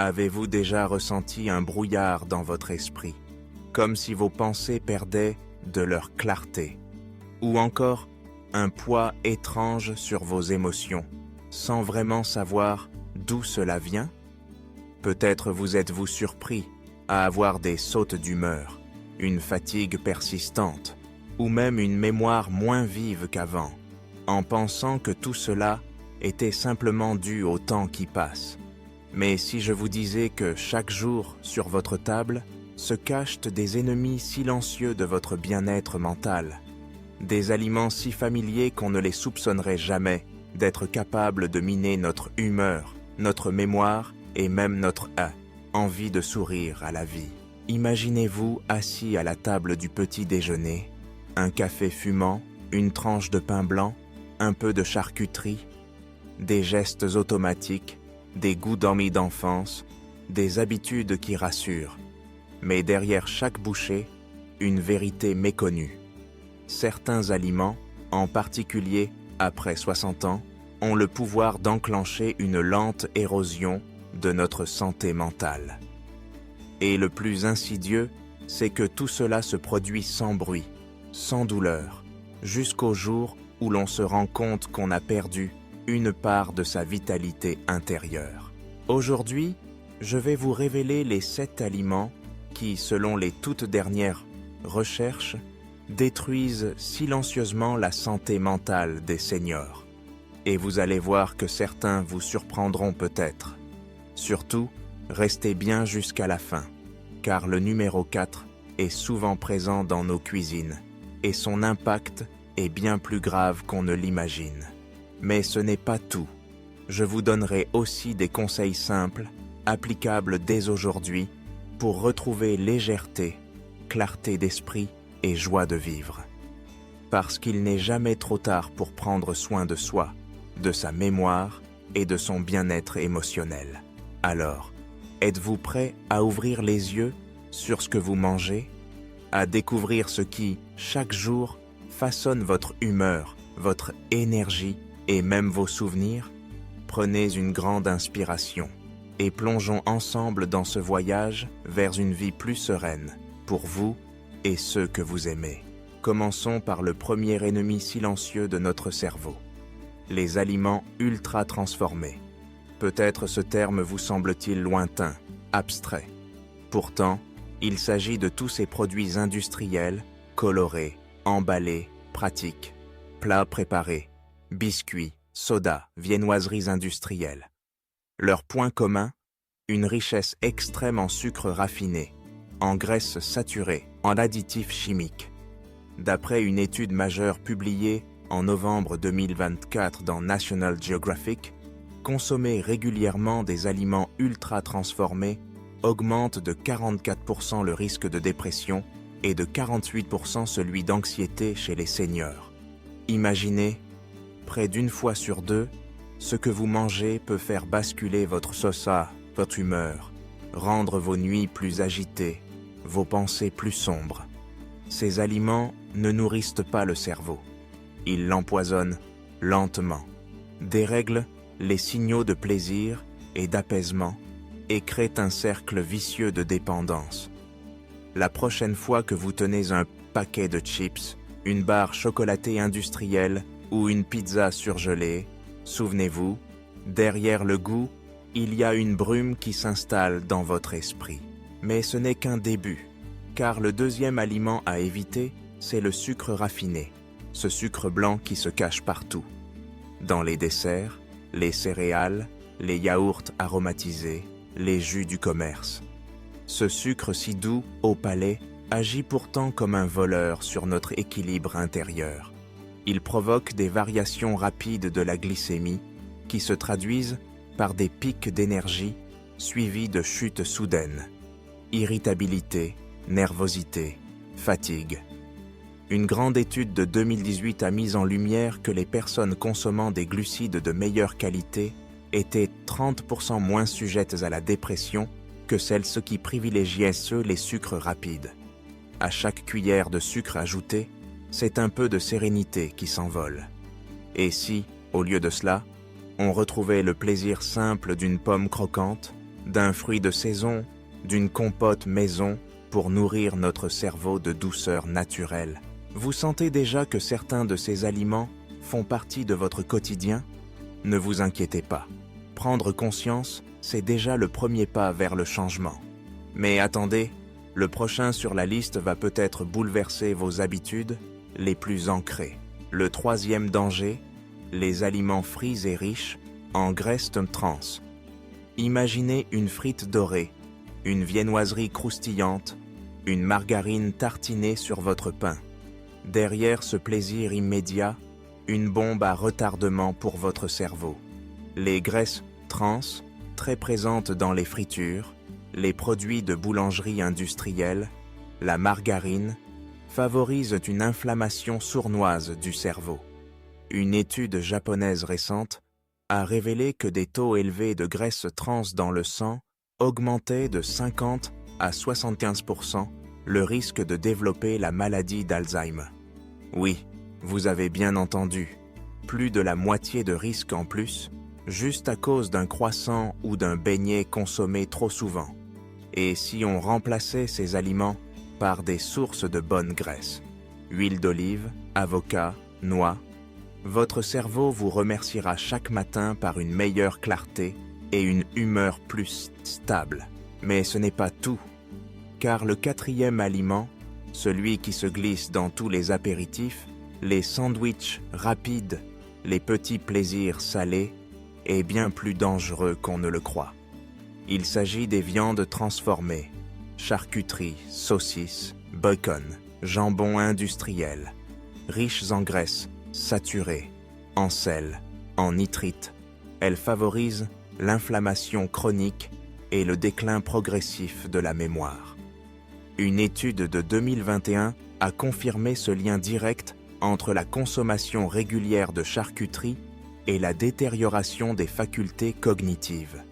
Avez-vous déjà ressenti un brouillard dans votre esprit, comme si vos pensées perdaient de leur clarté, ou encore un poids étrange sur vos émotions, sans vraiment savoir d'où cela vient? Peut-être vous êtes-vous surpris à avoir des sautes d'humeur, une fatigue persistante, ou même une mémoire moins vive qu'avant, en pensant que tout cela était simplement dû au temps qui passe. Mais si je vous disais que chaque jour, sur votre table, se cachent des ennemis silencieux de votre bien-être mental, des aliments si familiers qu'on ne les soupçonnerait jamais d'être capables de miner notre humeur, notre mémoire et même notre envie de sourire à la vie. Imaginez-vous assis à la table du petit déjeuner, un café fumant, une tranche de pain blanc, un peu de charcuterie, des gestes automatiques, des goûts dormis d'enfance, des habitudes qui rassurent. Mais derrière chaque bouchée, une vérité méconnue. Certains aliments, en particulier après 60 ans, ont le pouvoir d'enclencher une lente érosion de notre santé mentale. Et le plus insidieux, c'est que tout cela se produit sans bruit, sans douleur, jusqu'au jour où l'on se rend compte qu'on a perdu une part de sa vitalité intérieure. Aujourd'hui, je vais vous révéler les 7 aliments qui, selon les toutes dernières recherches, détruisent silencieusement la santé mentale des seniors. Et vous allez voir que certains vous surprendront peut-être. Surtout, restez bien jusqu'à la fin, car le numéro 4 est souvent présent dans nos cuisines, et son impact est bien plus grave qu'on ne l'imagine. Mais ce n'est pas tout. Je vous donnerai aussi des conseils simples, applicables dès aujourd'hui, pour retrouver légèreté, clarté d'esprit et joie de vivre. Parce qu'il n'est jamais trop tard pour prendre soin de soi, de sa mémoire et de son bien-être émotionnel. Alors, êtes-vous prêt à ouvrir les yeux sur ce que vous mangez, à découvrir ce qui, chaque jour, façonne votre humeur, votre énergie et même vos souvenirs? Prenez une grande inspiration et plongeons ensemble dans ce voyage vers une vie plus sereine pour vous et ceux que vous aimez. Commençons par le premier ennemi silencieux de notre cerveau, les aliments ultra transformés. Peut-être ce terme vous semble-t-il lointain, abstrait. Pourtant, il s'agit de tous ces produits industriels, colorés, emballés, pratiques, plats préparés, biscuits, sodas, viennoiseries industrielles. Leur point commun, une richesse extrême en sucre raffiné, en graisses saturées, en additifs chimiques. D'après une étude majeure publiée en novembre 2024 dans National Geographic, consommer régulièrement des aliments ultra transformés augmente de 44% le risque de dépression et de 48% celui d'anxiété chez les seniors. Imaginez, près d'une fois sur 2, ce que vous mangez peut faire basculer votre votre humeur, rendre vos nuits plus agitées, vos pensées plus sombres. Ces aliments ne nourrissent pas le cerveau. Ils l'empoisonnent lentement, dérèglent les signaux de plaisir et d'apaisement et créent un cercle vicieux de dépendance. La prochaine fois que vous tenez un paquet de chips, une barre chocolatée industrielle ou une pizza surgelée, souvenez-vous, derrière le goût, il y a une brume qui s'installe dans votre esprit. Mais ce n'est qu'un début, car le deuxième aliment à éviter, c'est le sucre raffiné, ce sucre blanc qui se cache partout. Dans les desserts, les céréales, les yaourts aromatisés, les jus du commerce. Ce sucre si doux au palais agit pourtant comme un voleur sur notre équilibre intérieur. Il provoque des variations rapides de la glycémie qui se traduisent par des pics d'énergie suivis de chutes soudaines, irritabilité, nervosité, fatigue. Une grande étude de 2018 a mis en lumière que les personnes consommant des glucides de meilleure qualité étaient 30% moins sujettes à la dépression que celles qui privilégiaient les sucres rapides. À chaque cuillère de sucre ajouté, c'est un peu de sérénité qui s'envole. Et si, au lieu de cela, on retrouvait le plaisir simple d'une pomme croquante, d'un fruit de saison, d'une compote maison pour nourrir notre cerveau de douceur naturelle. Vous sentez déjà que certains de ces aliments font partie de votre quotidien? Ne vous inquiétez pas. Prendre conscience, c'est déjà le premier pas vers le changement. Mais attendez, le prochain sur la liste va peut-être bouleverser vos habitudes les plus ancrées. Le troisième danger, les aliments frits et riches en graisses trans. Imaginez une frite dorée, une viennoiserie croustillante, une margarine tartinée sur votre pain. Derrière ce plaisir immédiat, une bombe à retardement pour votre cerveau. Les graisses trans, très présentes dans les fritures, les produits de boulangerie industrielle, la margarine, favorisent une inflammation sournoise du cerveau. Une étude japonaise récente a révélé que des taux élevés de graisses trans dans le sang augmentaient de 50 à 75% le risque de développer la maladie d'Alzheimer. Oui, vous avez bien entendu, plus de la moitié de risque en plus, juste à cause d'un croissant ou d'un beignet consommé trop souvent. Et si on remplaçait ces aliments par des sources de bonne graisse, huile d'olive, avocat, noix, votre cerveau vous remerciera chaque matin par une meilleure clarté et une humeur plus stable. Mais ce n'est pas tout, car le quatrième aliment, celui qui se glisse dans tous les apéritifs, les sandwichs rapides, les petits plaisirs salés, est bien plus dangereux qu'on ne le croit. Il s'agit des viandes transformées, charcuterie, saucisses, bacon, jambon industriel, riches en graisses, saturées, en sel, en nitrite. Elles favorisent l'inflammation chronique et le déclin progressif de la mémoire. Une étude de 2021 a confirmé ce lien direct entre la consommation régulière de charcuterie et la détérioration des facultés cognitives.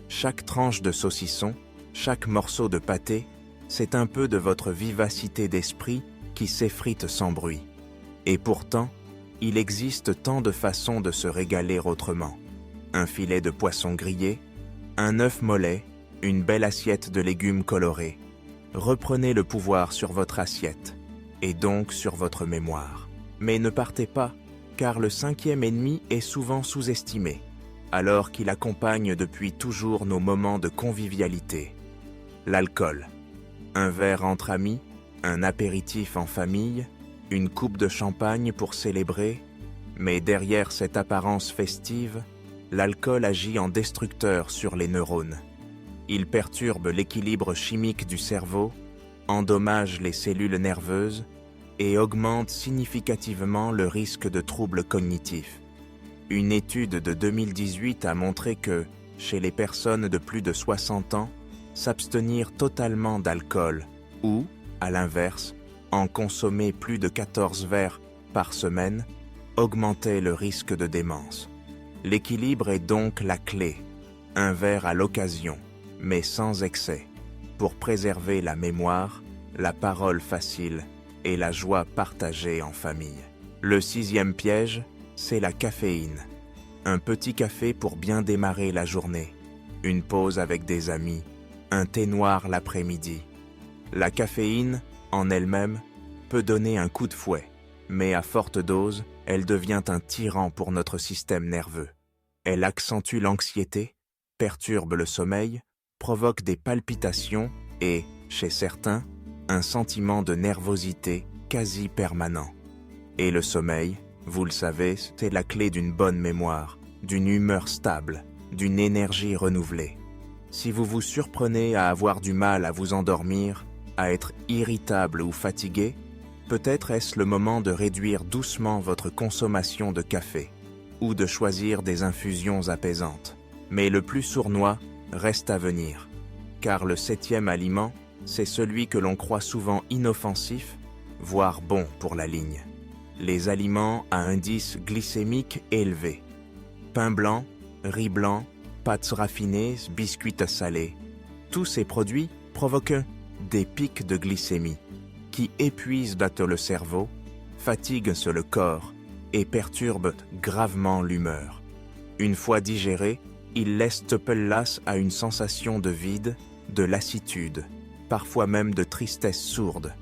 Chaque tranche de saucisson, chaque morceau de pâté, c'est un peu de votre vivacité d'esprit qui s'effrite sans bruit. Et pourtant, il existe tant de façons de se régaler autrement. Un filet de poisson grillé, un œuf mollet, une belle assiette de légumes colorés. Reprenez le pouvoir sur votre assiette, et donc sur votre mémoire. Mais ne partez pas, car le cinquième ennemi est souvent sous-estimé, alors qu'il accompagne depuis toujours nos moments de convivialité. L'alcool. Un verre entre amis, un apéritif en famille, une coupe de champagne pour célébrer, mais derrière cette apparence festive, l'alcool agit en destructeur sur les neurones. Il perturbe l'équilibre chimique du cerveau, endommage les cellules nerveuses et augmente significativement le risque de troubles cognitifs. Une étude de 2018 a montré que, chez les personnes de plus de 60 ans, s'abstenir totalement d'alcool ou, à l'inverse, en consommer plus de 14 verres par semaine augmentait le risque de démence. L'équilibre est donc la clé, un verre à l'occasion, mais sans excès, pour préserver la mémoire, la parole facile et la joie partagée en famille. Le sixième piège, c'est la caféine. Un petit café pour bien démarrer la journée, une pause avec des amis, un thé noir l'après-midi. La caféine, en elle-même, peut donner un coup de fouet, mais à forte dose, elle devient un tyran pour notre système nerveux. Elle accentue l'anxiété, perturbe le sommeil, provoque des palpitations et, chez certains, un sentiment de nervosité quasi permanent. Et le sommeil, vous le savez, c'est la clé d'une bonne mémoire, d'une humeur stable, d'une énergie renouvelée. Si vous vous surprenez à avoir du mal à vous endormir, à être irritable ou fatigué, peut-être est-ce le moment de réduire doucement votre consommation de café ou de choisir des infusions apaisantes. Mais le plus sournois reste à venir, car le septième aliment, c'est celui que l'on croit souvent inoffensif, voire bon pour la ligne. Les aliments à indice glycémique élevé. Pain blanc, riz blanc, pâtes raffinées, biscuits salés. Tous ces produits provoquent des pics de glycémie qui épuisent le cerveau, fatiguent le corps et perturbent gravement l'humeur. Une fois digérés, il laisse place à une sensation de vide, de lassitude, parfois même de tristesse sourde.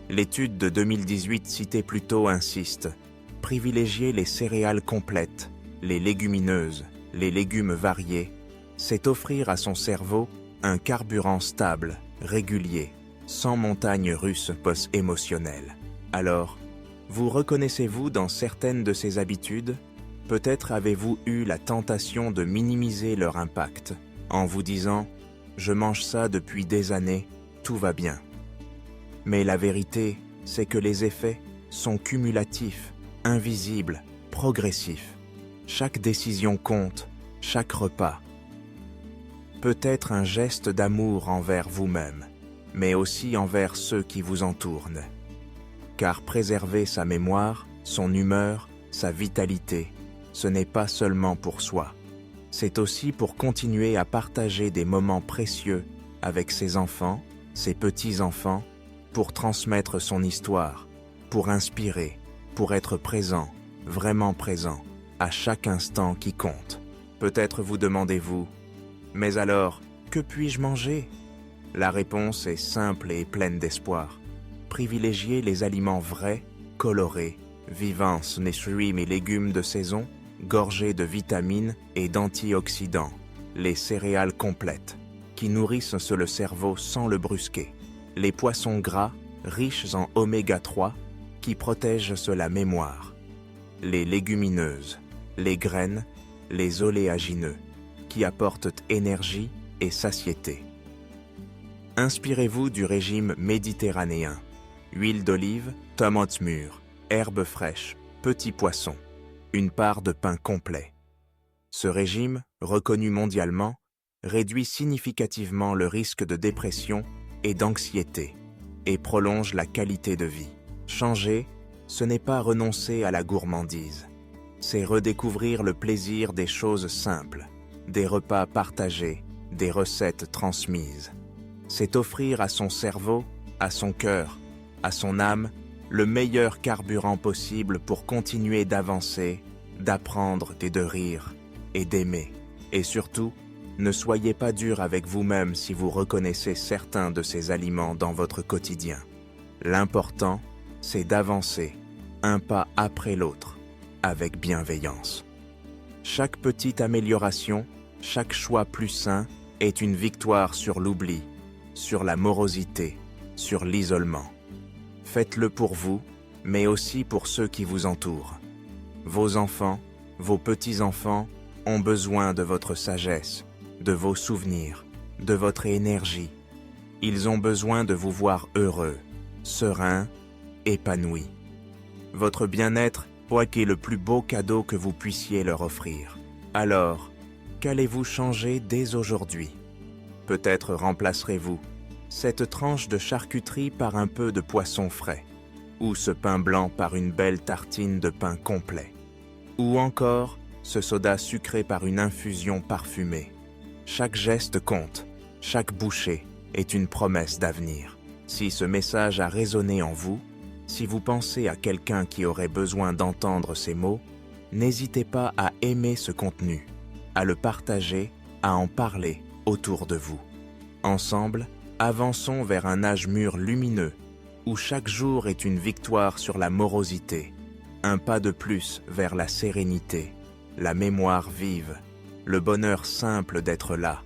L'étude de 2018 citée plus tôt insiste. Privilégier les céréales complètes, les légumineuses, les légumes variés, c'est offrir à son cerveau un carburant stable, régulier, sans montagne russe post-émotionnelle. Alors, vous reconnaissez-vous dans certaines de ces habitudes? Peut-être avez-vous eu la tentation de minimiser leur impact, en vous disant « je mange ça depuis des années, tout va bien ». Mais la vérité, c'est que les effets sont cumulatifs, invisibles, progressifs. Chaque décision compte, chaque repas. Peut-être un geste d'amour envers vous-même, mais aussi envers ceux qui vous entourent. Car préserver sa mémoire, son humeur, sa vitalité, ce n'est pas seulement pour soi. C'est aussi pour continuer à partager des moments précieux avec ses enfants, ses petits-enfants, pour transmettre son histoire, pour inspirer, pour être présent, vraiment présent, à chaque instant qui compte. Peut-être vous demandez-vous, « Mais alors, que puis-je manger ?» La réponse est simple et pleine d'espoir. Privilégiez les aliments vrais, colorés, vivants, les fruits et légumes de saison, gorgés de vitamines et d'antioxydants, les céréales complètes, qui nourrissent le cerveau sans le brusquer, les poissons gras, riches en oméga 3, qui protègent la mémoire, les légumineuses, les graines, les oléagineux, qui apportent énergie et satiété. Inspirez-vous du régime méditerranéen. Huile d'olive, tomates mûres, herbes fraîches, petits poissons, une part de pain complet. Ce régime, reconnu mondialement, réduit significativement le risque de dépression et d'anxiété et prolonge la qualité de vie. Changer, ce n'est pas renoncer à la gourmandise. C'est redécouvrir le plaisir des choses simples, des repas partagés, des recettes transmises. C'est offrir à son cerveau, à son cœur, à son âme, le meilleur carburant possible pour continuer d'avancer, d'apprendre et de rire, et d'aimer. Et surtout, ne soyez pas dur avec vous-même si vous reconnaissez certains de ces aliments dans votre quotidien. L'important, c'est d'avancer, un pas après l'autre, avec bienveillance. Chaque petite amélioration, chaque choix plus sain est une victoire sur l'oubli, sur la morosité, sur l'isolement. Faites-le pour vous, mais aussi pour ceux qui vous entourent. Vos enfants, vos petits-enfants ont besoin de votre sagesse, de vos souvenirs, de votre énergie. Ils ont besoin de vous voir heureux, serein, épanoui. Votre bien-être est le plus beau cadeau que vous puissiez leur offrir. Alors, qu'allez-vous changer dès aujourd'hui? Peut-être remplacerez-vous cette tranche de charcuterie par un peu de poisson frais, ou ce pain blanc par une belle tartine de pain complet, ou encore ce soda sucré par une infusion parfumée. Chaque geste compte, chaque bouchée est une promesse d'avenir. Si ce message a résonné en vous, si vous pensez à quelqu'un qui aurait besoin d'entendre ces mots, n'hésitez pas à aimer ce contenu, à le partager, à en parler autour de vous. Ensemble, avançons vers un âge mûr lumineux, où chaque jour est une victoire sur la morosité, un pas de plus vers la sérénité, la mémoire vive, le bonheur simple d'être là,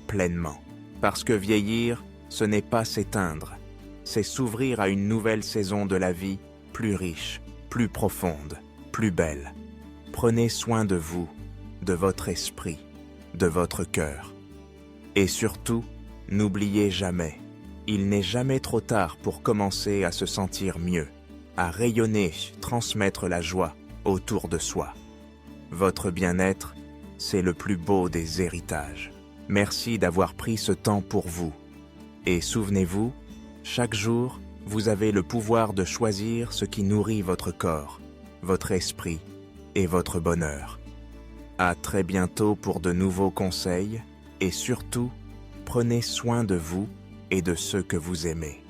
pleinement. Parce que vieillir, ce n'est pas s'éteindre, c'est s'ouvrir à une nouvelle saison de la vie, plus riche, plus profonde, plus belle. Prenez soin de vous, de votre esprit, de votre cœur. Et surtout, n'oubliez jamais, il n'est jamais trop tard pour commencer à se sentir mieux, à rayonner, transmettre la joie autour de soi. Votre bien-être, c'est le plus beau des héritages. Merci d'avoir pris ce temps pour vous. Et souvenez-vous, chaque jour, vous avez le pouvoir de choisir ce qui nourrit votre corps, votre esprit et votre bonheur. À très bientôt pour de nouveaux conseils et surtout, prenez soin de vous et de ceux que vous aimez.